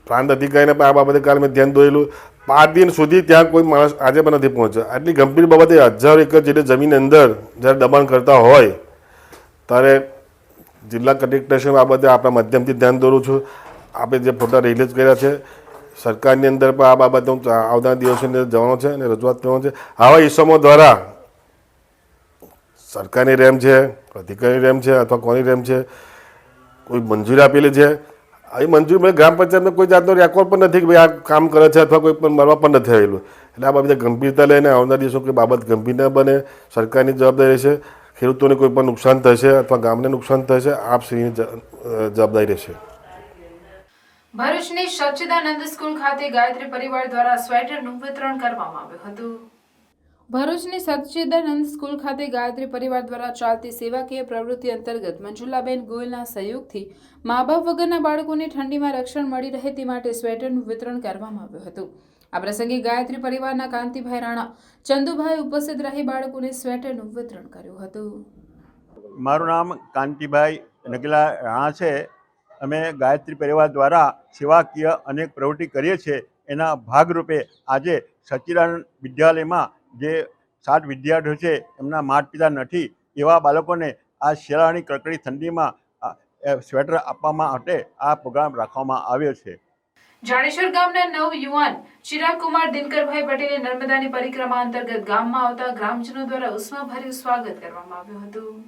પ્રાંત અધિકારીને પણ આ બાબતે કાલે મેં ધ્યાન દોરેલું. 5 દિન સુધી ત્યાં કોઈ માણસ આજે પણ નથી પહોંચ્યો. આટલી ગંભીર બાબતે 1000 એકર જેટલી જમીન અંદર જ્યારે દબાણ કરતા હોય ત્યારે જિલ્લા કલેક્ટર બાબતે આપણા માધ્યમથી ધ્યાન દોરું છું. આપણે જે ફોટા રિલીઝ કર્યા છે, સરકારની અંદર પણ આ બાબતે હું આવનારા દિવસોની અંદર જવાનો છે અને રજૂઆત કરવાનો છે. આવા ઇસમો દ્વારા સરકારની રેમ છે, અધિકારીની રેમ છે અથવા કોની રેમ છે, કોઈ મંજૂરી આપેલી છે, એ મંજૂરી ગ્રામ પંચાયતમાં કોઈ જાતનો રેકોર્ડ પણ નથી કે ભાઈ આ કામ કરે છે અથવા કોઈ પણ મળવા પણ નથી આવેલું. એટલે આ બાબતે ગંભીરતા લઈને આવનારા દિવસો કોઈ બાબત ગંભીર ન બને, સરકારની જવાબદારી છે. ખેડૂતોને કોઈ પણ નુકસાન થશે અથવા ગામને નુકસાન થશે, આપ શ્રીની જવાબદારી રહેશે. ભરૂચની સચ્ચિદાનંદ સ્કૂલ ખાતે ગાયત્રી પરિવાર દ્વારા સ્વેટરનું વિતરણ કરવામાં આવ્યું હતું. ભરૂચની સચ્ચિદાનંદ સ્કૂલ ખાતે ગાયત્રી પરિવાર દ્વારા ચાલતી સેવાકીય પ્રવૃત્તિ અંતર્ગત મંજુલાબેન ગોયલના સહયોગથી મા બાપ વગરના બાળકોને ઠંડીમાં રક્ષણ મળી રહે તે માટે સ્વેટરનું વિતરણ કરવામાં આવ્યું હતું. આ પ્રસંગે ગાયત્રી પરિવારના કાંતિભાઈ રાણા, ચંદુભાઈ ઉપસ્થિત રહી બાળકોને સ્વેટરનું વિતરણ કર્યું હતું. મારું નામ કાંતિભાઈ નગલા રાણા છે. અમે ગાયત્રી પરિવાર દ્વારા સેવાકીય અનેક પ્રવૃત્તિ કરીએ છીએ. એના ભાગરૂપે આજે સચ્ચિદાનંદ વિદ્યાલયમાં જે 7 વિદ્યાર્થીઓ છે, એમના માતા પિતા નથી, એવા બાળકોને આ શિયાળાની કડકડી ઠંડીમાં સ્વેટર આપવા માટે આ પ્રોગ્રામ રાખવામાં આવ્યો છે. જાડેશ્વર ગામના નવ યુવાન ચિરાગ કુમાર દિનકરભાઈ પટેલે નર્મદાની પરિક્રમા અંતર્ગત ગામમાં આવતા ગ્રામજનો દ્વારા ઉષ્માભર્યું સ્વાગત કરવામાં આવ્યું હતું.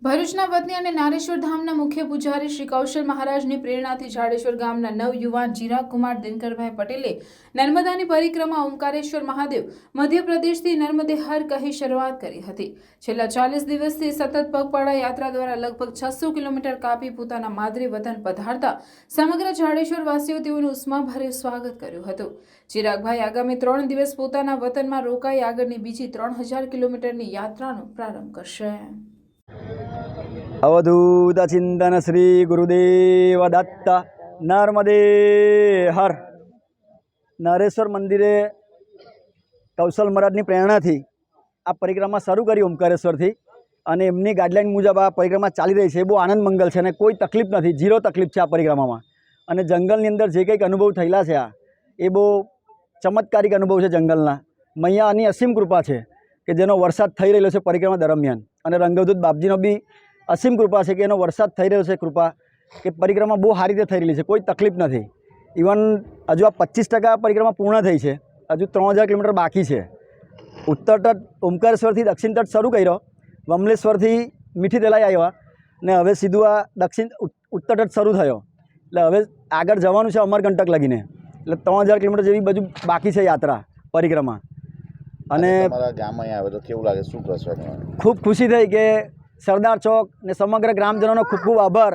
ભરૂચના વતની અને નારેશ્વર ધામના મુખ્ય પૂજારી શ્રી કૌશલ મહારાજની પ્રેરણાથી જાડેશ્વર ગામના નવ યુવાન ચિરાગ કુમાર દિનકરભાઈ પટેલે નર્મદાની પરિક્રમા ઓમકારેશ્વર મહાદેવ મધ્યપ્રદેશથી નર્મદે હર કહી શરૂઆત કરી હતી. છેલ્લા 40 દિવસથી સતત પગપાળા યાત્રા દ્વારા લગભગ 600 કિલોમીટર કાપી પોતાના માદરે વતન પધારતા સમગ્ર જાડેશ્વર વાસીઓ તેઓનું ઉષ્માભર્યું સ્વાગત કર્યું હતું. ચિરાગભાઈ આગામી 3 દિવસ પોતાના વતનમાં રોકાઈ આગળની બીજી 3000 કિલોમીટરની યાત્રાનો પ્રારંભ કરશે. अवधूत चिंतन श्री गुरुदेव दत्त नर्मदे हर. નરેશ્વર મંદિરે કૌશલ મહારાજની પ્રેરણાથી આ પરિક્રમા શરૂ કરી ઓમકારેશ્વરથી, અને એમની ગાઈડલાઇન મુજબ આ પરિક્રમા ચાલી રહી છે. બહુ આનંદ મંગલ છે અને કોઈ તકલીફ નથી, 0 તકલીફ છે આ પરિક્રમામાં. અને જંગલની અંદર જે કંઈક અનુભવ થયેલા છે એ બહુ ચમત્કારિક અનુભવ છે જંગલના. મૈયાની અસીમ કૃપા છે કે જેનો વરસાદ થઈ રહેલો છે પરિક્રમા દરમિયાન, અને રંગવદૂત બાપજીનો બી અસીમ કૃપા છે કે એનો વરસાદ થઈ રહ્યો છે. કૃપા કે પરિક્રમા બહુ સારી રીતે થઈ રહેલી છે, કોઈ તકલીફ નથી. ઇવન હજુ આ 25% પરિક્રમા પૂર્ણ થઈ છે હજુ 3000 કિલોમીટર બાકી છે. ઉત્તર તટ ઓમકારેશ્વરથી દક્ષિણ તટ શરૂ કર્યો, વમલેશ્વરથી મીઠી તલાઈ આવ્યા ને હવે સીધું આ ઉત્તર તટ શરૂ થયો. એટલે હવે આગળ જવાનું છે અમરકંટક લગીને. એટલે 3000 કિલોમીટર જેવી બાજુ બાકી છે યાત્રા પરિક્રમા. અને ગામમાં આવે તો કેવું લાગે, શું કહેશો? ખૂબ ખુશી થઈ કે સરદાર ચોક ને સમગ્ર ગ્રામજનોનો ખૂબ ખૂબ આભાર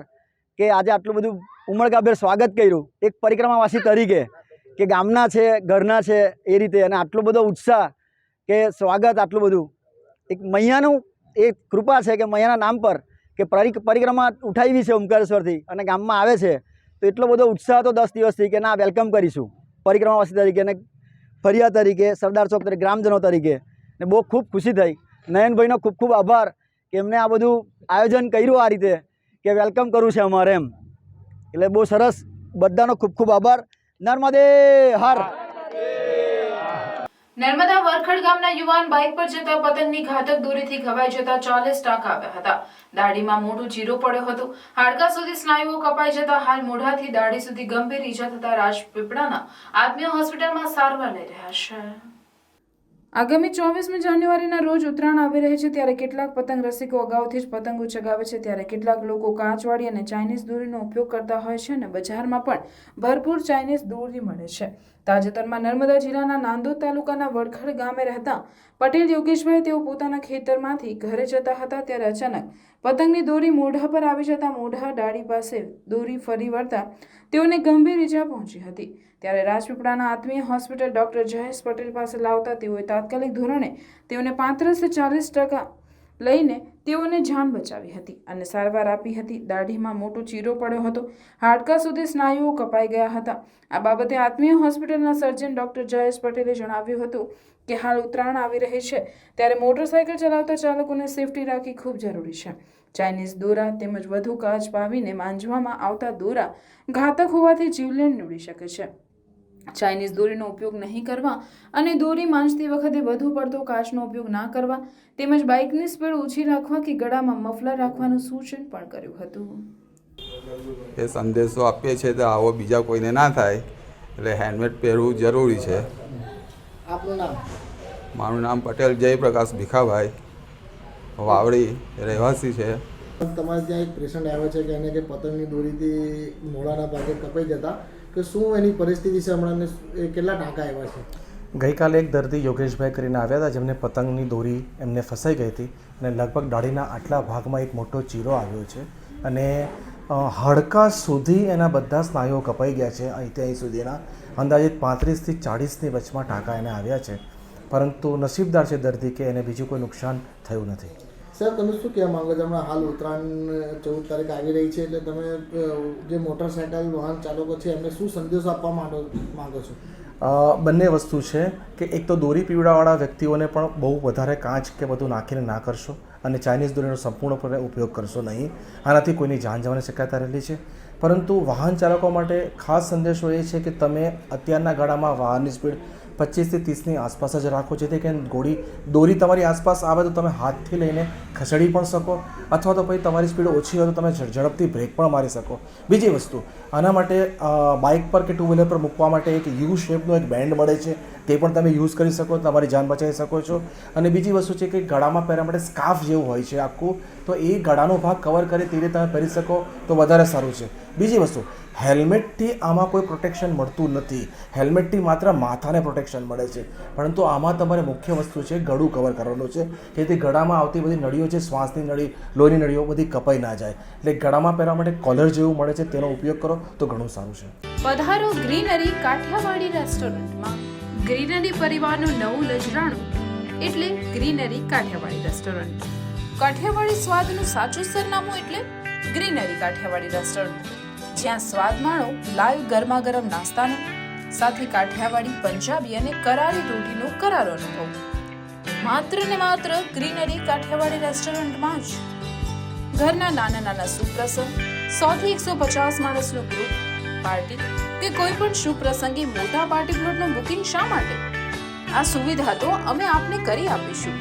કે આજે આટલું બધું ઉમળકાભેર સ્વાગત કર્યું એક પરિક્રમાવાસી તરીકે, કે ગામના છે, ઘરના છે એ રીતે, અને આટલો બધો ઉત્સાહ કે સ્વાગત આટલું બધું એક મૈયાનું એ કૃપા છે કે મૈયાના નામ પર કે પરિક્રમા ઉઠાવી છે ઓમકારેશ્વરથી અને ગામમાં આવે છે, તો એટલો બધો ઉત્સાહ હતો 10 દિવસથી કે ના વેલકમ કરીશું પરિક્રમાવાસી તરીકે અને ફરિયા તરીકે, સરદાર ચોક તરીકે, ગ્રામજનો તરીકે. ને બહુ ખૂબ ખુશી થઈ. નયનભાઈનો ખૂબ ખૂબ આભાર કે એમને આ બધું આયોજન કર્યું આ રીતે કે વેલકમ કરવું છે અમારે એમ. એટલે બહુ સરસ, બધાનો ખૂબ ખૂબ આભાર. નર્મદે હર. નર્મદા વરખડ ગામના યુવાન બાઇક પર જતા પતંગની ઘાતક દોરીથી ઘવાઈ જતા 40 ટાંકા આવ્યા હતા. દાઢીમાં મોટો ચીરો પડ્યો હતો. હાડકા સુધી સ્નાયુઓ કપાઈ જતા હાલ મોઢાથી દાઢી સુધી ગંભીર ઈજા થતા રાજપીપળાના આત્મીય હોસ્પિટલમાં સારવાર લઈ રહ્યા છે. આગામી 24મી જાન્યુઆરીના રોજ ઉત્તરાયણ આવી રહી છે, ત્યારે કેટલાક પતંગ રસિકો અગાઉથી જ પતંગો ચગાવે છે, ત્યારે કેટલાક લોકો કાચવાળી અને ચાઇનીઝ દોરીનો ઉપયોગ કરતા હોય છે અને બજારમાં પણ ભરપૂર ચાઇનીઝ દોરી મળે છે. તાજેતરમાં નર્મદા જિલ્લાના નાંદોદ તાલુકાના વડખડ ગામે રહેતા પટેલ યોગેશભાઈ તેઓ પોતાના ખેતરમાંથી ઘરે જતા હતા, ત્યારે અચાનક પતંગની દોરી મોઢા પર આવી જતા મોઢા ડાળી પાસે દોરી ફરી વળતા તેઓને ગંભીર ઈજા પહોંચી હતી. ત્યારે રાજપીપળાના આત્મીય હોસ્પિટલ ડોક્ટર જયેશ પટેલ પાસે લાવતા તેઓએ તાત્કાલિક ધોરણે તેઓને 35-40% લઈને તેઓને જાન બચાવી હતી અને સારવાર આપી હતી. દાઢીમાં મોટો ચીરો પડ્યો હતો, હાડકા સુધી સ્નાયુઓ કપાઈ ગયા હતા. આ બાબતે આત્મીય હોસ્પિટલના સર્જન ડોક્ટર જયેશ પટેલે જણાવ્યું હતું કે હાલ ઉત્તરાયણ આવી રહી છે, ત્યારે મોટરસાયકલ ચલાવતા ચાલકોને સેફટી રાખવી ખૂબ જરૂરી છે. ચાઇનીઝ દોરા તેમજ વધુ કાચ પાવીને માંજવામાં આવતા દોરા ઘાતક હોવાથી જીવલેણ નીવડી શકે છે. ચાઇનીઝ દોરીનો ઉપયોગ નહીં કરવા અને દોરી માંજતી વખતે વધુ પડતો કાચનો ઉપયોગ ના કરવા તેમજ બાઇકની સ્પીડ ઓછી રાખવા કે ગળામાં મફલર રાખવાનું સૂચન પણ કર્યું હતું. એ સંદેશો આપીએ છીએ તો આવો બીજા કોઈને ના થાય, એટલે હેલ્મેટ પહેરવું જરૂરી છે. આપનું નામ? મારું નામ પટેલ જયપ્રકાશ ભીખાભાઈ, વાવડી રહેવાસી છે. તમારે ત્યાં એક પેશન્ટ આવ્યો છે કે એને કે પતંગની દોરીથી મોઢાના ભાગે કપાઈ જતા, કે શું એની પરિસ્થિતિ છે હમણાં, કેટલા ટાંકા આવ્યા છે? ગઈકાલે એક દર્દી યોગેશભાઈ કરીને આવ્યા હતા, જેમને પતંગની દોરી એમને ફસાઈ ગઈ હતી અને લગભગ દાઢીના આટલા ભાગમાં એક મોટો ચીરો આવ્યો છે અને હાડકા સુધી એના બધા સ્નાયુઓ કપાઈ ગયા છે. અહીંથી અહીં સુધીના અંદાજિત 35 થી 40ની વચમાં ટાંકા એને આવ્યા છે, પરંતુ નસીબદાર છે દર્દી કે એને બીજું કોઈ નુકસાન થયું નથી. સર, તમે શું કહેવા માંગો છો? હમણાં હાલ ઉત્તરાયણ 14 તારીખ આવી રહી છે, એટલે તમે જે મોટરસાયકલ વાહન ચાલકો છે એમને શું સંદેશો આપવા માંગો છો? બંને વસ્તુ છે કે એક તો દોરી પીવડાવાળા વ્યક્તિઓને પણ બહુ વધારે કાચ કે બધું નાખીને ના કરશો અને ચાઇનીઝ દોરીનો સંપૂર્ણપણે ઉપયોગ કરશો નહીં. આનાથી કોઈની જાન જવાની શક્યતા રહેલી છે. પરંતુ વાહન ચાલકો માટે ખાસ સંદેશો એ છે કે તમે અત્યારના ગાળામાં વાહનની સ્પીડ 25 થી 30ની આસપાસ જ રાખો, જેથી કે દોરી તમારી આસપાસ આવે તો તમે હાથથી લઈને ખસેડી પણ શકો, અથવા તો પછી તમારી સ્પીડ ઓછી હોય તો તમે ઝડપથી બ્રેક પણ મારી શકો. બીજી વસ્તુ, આના માટે બાઇક પર કે ટુ વ્હીલર પર મૂકવા માટે એક યુ શેપનો એક બેન્ડ મળે છે, તે પણ તમે યુઝ કરી શકો, તમારી જાન બચાવી શકો છો. અને બીજી વસ્તુ છે કે ગળામાં પહેરવા માટે સ્કાર્ફ જેવું હોય છે આખું, તો એ ગળાનો ભાગ કવર કરે તે રીતે તમે પહેરી શકો તો વધારે સારું છે. બીજી વસ્તુ, હેલ્મેટથી આમાં કોઈ પ્રોટેક્શન મળતું નથી. હેલ્મેટથી માત્ર માથાને પ્રોટેક્શન મળે છે, પરંતુ આમાં તમારે મુખ્ય વસ્તુ છે ગળું કવર કરવાનું છે, જેથી ગળામાં આવતી બધી નળીઓ છે, શ્વાસની નળી, લોહીની નળીઓ બધી કપાઈ ના જાય. એટલે ગળામાં પહેરવા માટે કોલર જેવું મળે છે, તેનો ઉપયોગ કરો તો ઘણું સારું છે. પધારો ગ્રીનરી કાઠિયાવાડી રેસ્ટોરન્ટમાં. ગ્રીનરી પરિવારનું નવું નજરાણું એટલે ગ્રીનરી કાઠિયાવાડી રેસ્ટોરન્ટ. કાઠિયાવાડી સ્વાદનું સાચું સરનામું એટલે ગ્રીનરી કાઠિયાવાડી રેસ્ટોરન્ટ, જ્યાં સ્વાદ માણો લાઈવ ગરમા ગરમ નાસ્તાનો, સાથે કાઠિયાવાડી, પંજાબી અને કરારી રોટીનો કરારો અનુભવ. માત્ર ને માત્ર ગ્રીનરી કાઠિયાવાડી રેસ્ટોરન્ટમાં જ. ઘરના નાના નાના સુપ્રસંગ, 100 થી 150 માણસનું ગ્રુપ, પાર્ટી કે કોઈ પણ શુભ પ્રસંગે મોટા પાર્ટી પ્લોટનું બુકિંગ શા માટે? આ સુવિધા તો અમે આપને કરી આપીશું.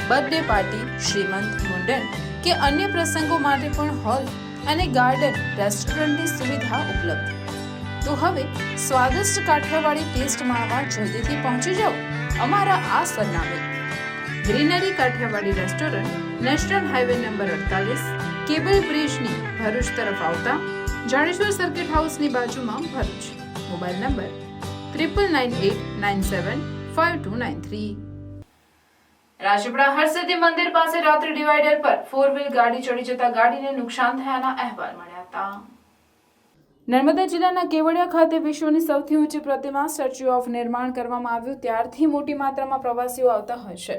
બર્થડે પાર્ટી, શ્રીમંત, મુંડન કે અન્ય પ્રસંગો માટે પણ હોલ અને ગાર્ડન રેસ્ટોરન્ટની સુવિધા ઉપલબ્ધ. તો હવે સ્વાદિષ્ટ કાઠિયાવાડી ટેસ્ટ માણવા જલ્દીથી પહોંચી જાઓ અમારા આ સરનામે greenery Kathiyawadi restaurant, national highway number 48, cable બ્રિજની ભરૂચ તરફ આવતા જાડેશ્વર સર્કિટ હાઉસની બાજુમાં ભરૂચ. Mobile number 9989752293. રાજપીપળા હરસિદ્ધિ મંદિર પાસે રાત્રે ડિવાઈડર પર 4 વ્હીલ ગાડી ચડી જતા ગાડીને નુકસાન થયાના અહેવાલ મળ્યા હતા. નર્મદા જિલ્લાના કેવડિયા ખાતે વિશ્વની સૌથી ઊંચી પ્રતિમા સ્ટેચ્યુ ઓફ નિર્માણ કરવામાં આવ્યું ત્યારથી મોટી માત્રામાં પ્રવાસીઓ આવતા હોય છે.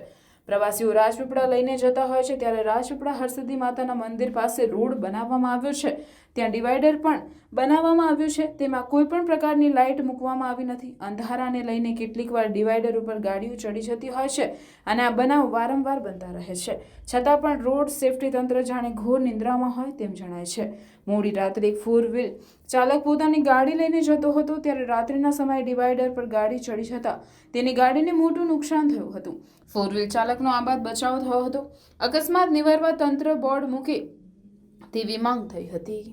પ્રવાસીઓ રાજપીપળા લઈને જતા હોય છે ત્યારે રાજપીપળા હરસિદ્ધિ માતાના મંદિર પાસે રોડ બનાવવામાં આવ્યો છે. ત્યાં ડિવાઈડર પણ બનાવવામાં આવ્યું છે. તેમાં કોઈ પણ પ્રકારની લાઇટ મૂકવામાં આવી નથી. અંધારાને લઈને કેટલીક વાર ડિવાઈડર ઉપર ગાડીઓ ચડી જતી હોય છે અને આ બનાવ વારંવાર બનતા રહે છે. છતાં પણ રોડ સેફટી તંત્ર જાણે ઘોર નિંદ્રામાં હોય તેમ જણાય છે. મોડી રાત્રે એક 4 વ્હીલ ચાલક પોતાની ગાડી લઈને જતો હતો ત્યારે રાત્રિના સમયે ડિવાઈડર પર ગાડી ચડી જતા તેની ગાડીને મોટું નુકસાન થયું હતું. 4 વ્હીલ ચાલકનો આબાદ બચાવ થયો હતો. અકસ્માત નિવારવા તંત્ર બોર્ડ મૂકે તેવી માંગ થઈ હતી.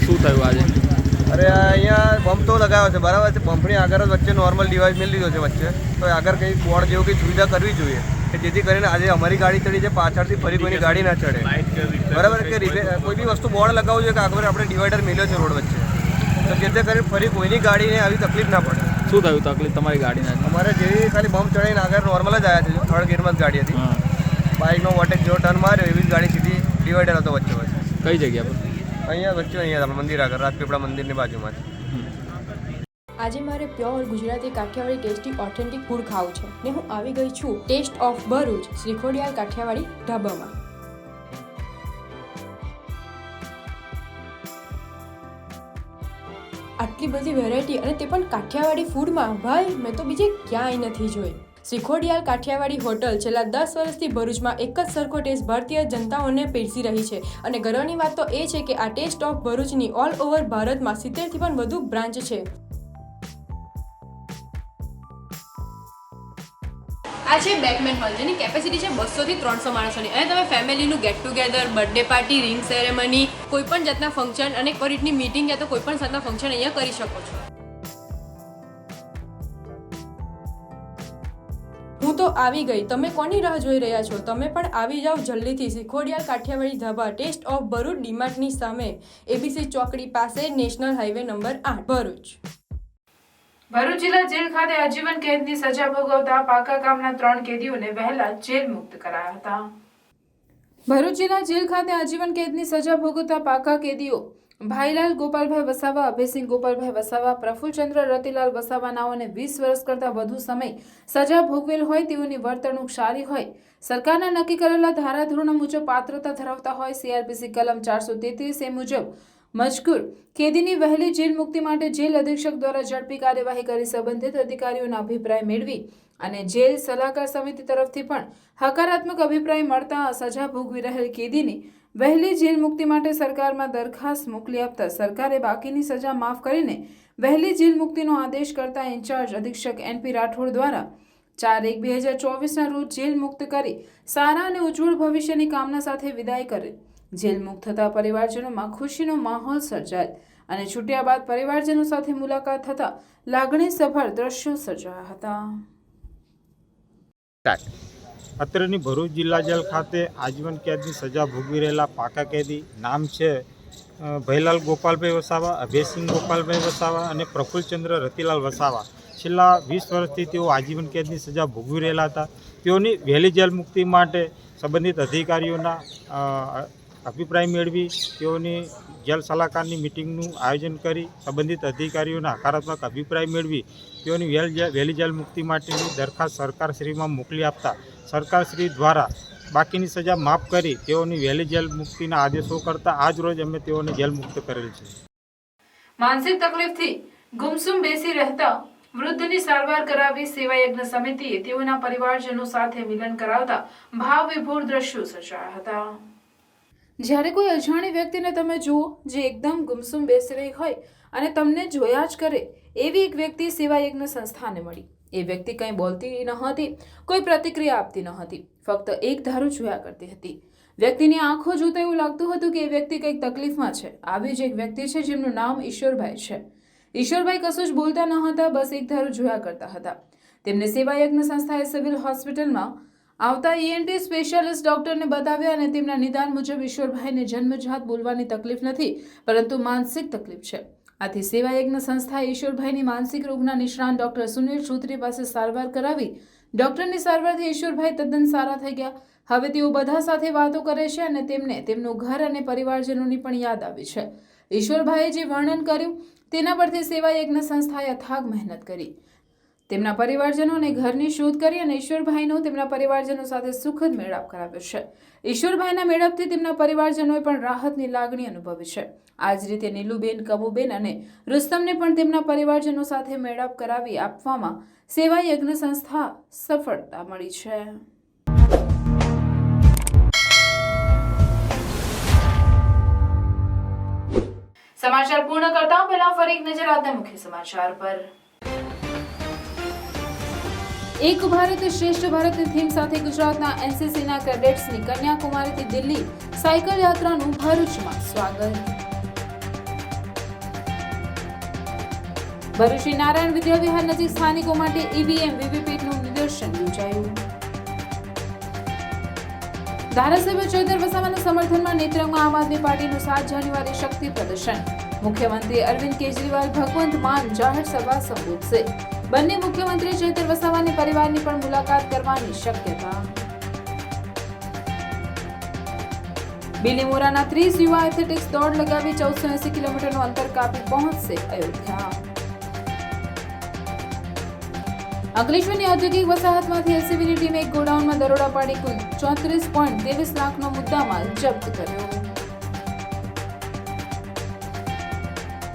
શું થયું આજે? અરે અહીંયા બમ્પ તો લગાવ્યો છે બરાબર છે. બમ્પની આગળ જ વચ્ચે નોર્મલ ડિવાઇસ મેળ લીધો છે વચ્ચે. તો આગળ કંઈ બોર્ડ જેવું કંઈ સુવિધા કરવી જોઈએ કે જેથી કરીને આજે અમારી ગાડી ચડી છે પાછળથી ફરી કોઈની ગાડી ના ચડે. બરાબર કે કોઈ બી વસ્તુ બોર્ડ લગાવવું જોઈએ કે આગળ આપણે ડિવાઈડર મેળ્યો છે રોડ વચ્ચે, તો જેથી કરીને ફરી કોઈની ગાડીને આવી તકલીફ ના પડે. શું થયું તકલીફ તમારી ગાડીને? અમારે જેવી ખાલી બમ્પ ચડીને આગળ નોર્મલ જ આવ્યા છે. 3rd ગેરમાં જ ગાડી હતી. બાઇકનો ઓવરટેક જેવો ટર્ન માર્યો એવી જ ગાડી સીધી ડિવાઈડર હતો વચ્ચે વચ્ચે. કઈ જગ્યા પર? અહીંયા વચ્ચે અહીંયા મંદિર આગળ રાજપીપળા મંદિરની બાજુમાં. આજે મારે pure Gujarati Kathiyawadi tasty authentic food ખાવું છે ને હું આવી ગઈ છું ટેસ્ટ ઓફ ભરૂચ શ્રીખોડિયાલ કાઠિયાવાડી ઢાબામાં. આટલી બધી વેરાયટી અને તે પણ કાઠિયાવાડી ફૂડમાં, ભાઈ મેં તો બીજે ક્યાંય નથી જોઈ. શ્રીખોડિયાલ કાઠિયાવાડી હોટલ છેલ્લા 10 વર્ષથી ભરૂચમાં એક જ સરખો ટેસ્ટ ભારતીય જનતાઓને પીરસી રહી છે અને ગર્વની વાત તો એ છે કે આ ટેસ્ટ ઓફ ભરૂચની ઓલ ઓવર ભારતમાં 70થી પણ વધુ બ્રાન્ચ છે. આ છે બેકમેન હોલ જેની કેપેસિટી છે 200 થી 300 માણસોની અને તમે ફેમિલીનું get together, birthday party, ring ceremony, કોઈ પણ જાતના ફંક્શન અને એક રીતની મીટિંગ યા તો કોઈ પણ જાતના ફંક્શન અહીંયા કરી શકો છો. હું તો આવી ગઈ. તમે કોની રાહ જોઈ રહ્યા છો? તમે પણ આવી જાઓ જલ્દીથી. શ્રીખોડિયાલ કાઠિયાવાડી ધાબા ટેસ્ટ ઓફ ભરૂચ ડીમાર્ટની સામે ABC ચોકડી પાસે national highway number 8 Bharuch. Bharuch જિલ્લા જેલ ખાતે આજીવન કેદની સજા ભોગવતા પાકા કામના 3 કેદીઓને વહેલા જેલ મુક્ત કરાયા હતા. ભરૂચ જિલ્લા જેલ ખાતે આજીવન કેદની સજા ભોગવતા પાકા કેદીઓ ભાઈલાલ ગોપાલભાઈ વસાવા, અભયસિંહ ગોપાલભાઈ વસાવા, પ્રફુલચંદ્ર રતિલાલ વસાવા નાઓને 20 વર્ષ કરતાં વધુ સમય સજા ભોગવેલ હોય તેઓની વર્તણૂક સારી હોય, સરકારના નક્કી કરેલા ધારાધોરણો મુજબ પાત્રતા ધરાવતા હોય, CRPC કલમ 433 એ મુજબ મજકૂર કેદીની વહેલી જેલ મુક્તિ માટે જેલ અધિક્ષક દ્વારા ઝડપી કાર્યવાહી કરી સંબંધિત અધિકારીઓના અભિપ્રાય મેળવી અને જેલ સલાહકાર સમિતિ તરફથી પણ હકારાત્મક અભિપ્રાય મળતા સજા ભોગવી રહેલ કેદીની વહેલી જેલ મુક્તિ માટે સરકારમાં દરખાસ્ત મોકલી આપતા સરકારે બાકીની સજા માફ કરીને વહેલી જેલ મુક્તિનો આદેશ કરતા ઇન્ચાર્જ અધિક્ષક NP રાઠોડ દ્વારા 4/1/2024 રોજ જેલ મુક્ત કરી સારા અને ઉજ્જવળ ભવિષ્યની કામના સાથે વિદાય કરે. જેલ મુક્ત થતા પરિવારજનોમાં ખુશીનો માહોલ સર્જાય અને છૂટ્યા બાદ પરિવારજનો સાથે મુલાકાત થતા લાગણીસભર દ્રશ્યો સર્જાયા હતા. અત્રેની ભરૂચ જિલ્લા જેલ ખાતે આજીવન કેદની સજા ભોગવી રહેલા પાકા કેદી નામ છે ભૈલાલ ગોપાલભાઈ વસાવા, અભયસિંહ ગોપાલભાઈ વસાવા અને પ્રફુલચંદ્ર રતિલાલ વસાવા. છેલ્લા 20 વર્ષથી તેઓ આજીવન કેદની સજા ભોગવી રહેલા હતા. તેઓની વહેલી જેલ મુક્તિ માટે સંબંધિત અધિકારીઓના અભિપ્રાય મેળવી તેઓની જેલ સલાહકારની મિટિંગનું આયોજન કરી સંબંધિત અધિકારીઓના હકારાત્મક અભિપ્રાય મેળવી તેઓની વહેલી જેલ મુક્તિ માટેની દરખાસ્ત સરકારશ્રીમાં મોકલી આપતા સરકારશ્રી દ્વારા બાકીની સજા માફ કરી તેઓની વહેલી જેલ મુક્તિના આદેશો કરતા આજ રોજ અમે તેઓને જેલ મુક્ત કરેલ છે. માનસિક તકલીફથી ગુમસુમ બેસી રહેતા વૃદ્ધની સારવાર કરાવી સેવા યજ્ઞ સમિતિએ તેઓના પરિવારજનો સાથે મિલન કરાવતા ભાવ વિભોર દ્રશ્યો સર્જાયા હતા. જ્યારે કોઈ અજાણી વ્યક્તિને તમે જુઓ જે એકદમ ગુમસુમ બેસી રહી હોય અને તમને જોયા જ કરે એવી એક વ્યક્તિ સેવા યજ્ઞ સંસ્થાને મળી. એ વ્યક્તિ કંઈ બોલતી ન હતી, કોઈ પ્રતિક્રિયા આપતી ન હતી, ફક્ત એક ધારું જોયા કરતી હતી. વ્યક્તિની આંખો જોતા એવું લાગતું હતું કે એ વ્યક્તિ કંઈક તકલીફમાં છે. આવી જ એક વ્યક્તિ છે જેમનું નામ ઈશ્વરભાઈ છે. ઈશ્વરભાઈ કશું જ બોલતા ન હતા, બસ એક ધારું જોયા કરતા હતા. તેમને સેવા યજ્ઞ સંસ્થાએ સિવિલ હોસ્પિટલમાં આવતા ENT સ્પેશિયાલિસ્ટ ડોક્ટરને બતાવ્યા અને તેમના નિદાન મુજબ ઈશ્વરભાઈને જન્મજાત બોલવાની તકલીફ નથી, પરંતુ માનસિક તકલીફ છે. આથી સેવા યજ્ઞ સંસ્થાએ ઈશ્વરભાઈની માનસિક રોગના નિષ્ણાત ડોક્ટર સુનિલ ચૌધરી પાસે સારવાર કરાવી. ડોક્ટરની સારવારથી ઈશ્વરભાઈ તદ્દન સારા થઈ ગયા. હવે તેઓ બધા સાથે વાતો કરે છે અને તેમને તેમનું ઘર અને પરિવારજનોની પણ યાદ આવી છે. ઈશ્વરભાઈએ જે વર્ણન કર્યું તેના પરથી સેવા યજ્ઞ સંસ્થાએ અથાગ મહેનત કરી. તેમના પરિવારજનો અને ઘરની શોધ કરી અને ઈશ્વરભાઈનો તેમના પરિવારજનો સાથે સુખદ મેળાપ કરાવ્યો છે. ઈશ્વરભાઈના મેળાપથી તેમના પરિવારજનોએ પણ રાહતની લાગણી અનુભવી છે. આ જ રીતે નીલુબેન, કબુબેન અને રુસ્તમને પણ તેમના પરિવારજનો સાથે મેળાપ કરાવી આપવામાં સેવા યજ્ઞ સંસ્થા સફળતા મળી છે. સમાચાર પૂર્ણ કરતા પહેલા ફરી એક નજર આજના મુખ્ય સમાચાર પર. એક ભારત શ્રેષ્ઠ ભારતની થીમ સાથે ગુજરાતના એનસીસીના કેડેટ્સની કન્યાકુમારીથી દિલ્હી સાયકલ યાત્રાનું ભરૂચમાં સ્વાગત. ભરૂચની નારાયણ વિદ્યાવિહાર નજીક સ્થાનિકો માટે EVM વીવીપેટનું નિદર્શન યોજાયું. ધારાસભ્ય ચૈતર વસાવાના સમર્થનમાં નેત્રંગમાં આમ આદમી પાર્ટીનું 7 જાન્યુઆરી શક્તિ પ્રદર્શન. મુખ્યમંત્રી અરવિંદ કેજરીવાલ ભગવંત માન જાહેર સભા સંબોધશે. બંને મુખ્યમંત્રી ચૈતર વસાવાની પરિવારની પણ મુલાકાત કરવાની શક્યતા. બિલીમોરાના 30 યુવા એથ્લેટિક્સ દોડ લગાવી 1480 કિલોમીટરનું અંતર કાપી પહોંચશે અયોધ્યા. અંકલેશ્વરની ઔદ્યોગિક વસાહતમાંથી એલસીબીની ટીમે એક ગોડાઉનમાં દરોડા પાડી કુલ 34.23 લાખનો મુદ્દામાલ જપ્ત કર્યો.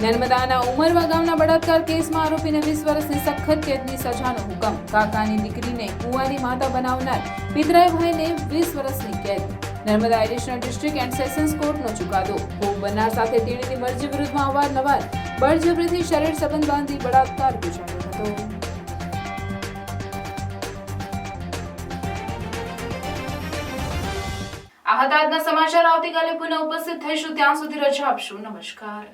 નર્મદાના ઉમરવા ગામના બળાત્કાર કેસમાં આરોપીને 20 વર્ષની સખત કેદની સજાનો હુકમ. કાકાની દીકરીને કુંવારી માતા બનાવનાર પિતરાઈભાઈને 20 વર્ષની કેદ. Narmada additional district and sessions કોર્ટનો ચુકાદો. ભોગ બનનાર સાથે તેણીની મરજી વિરુદ્ધમાં અવારનવાર બળજબરીથી શરીર સંબંધ બાંધી બળાત્કાર ગુજાર્યો હતો. આ હતા આજના સમાચાર. આવતીકાલે પુનઃ ઉપસ્થિત થઈશું. ત્યાં સુધી રજા આપશો. નમસ્કાર.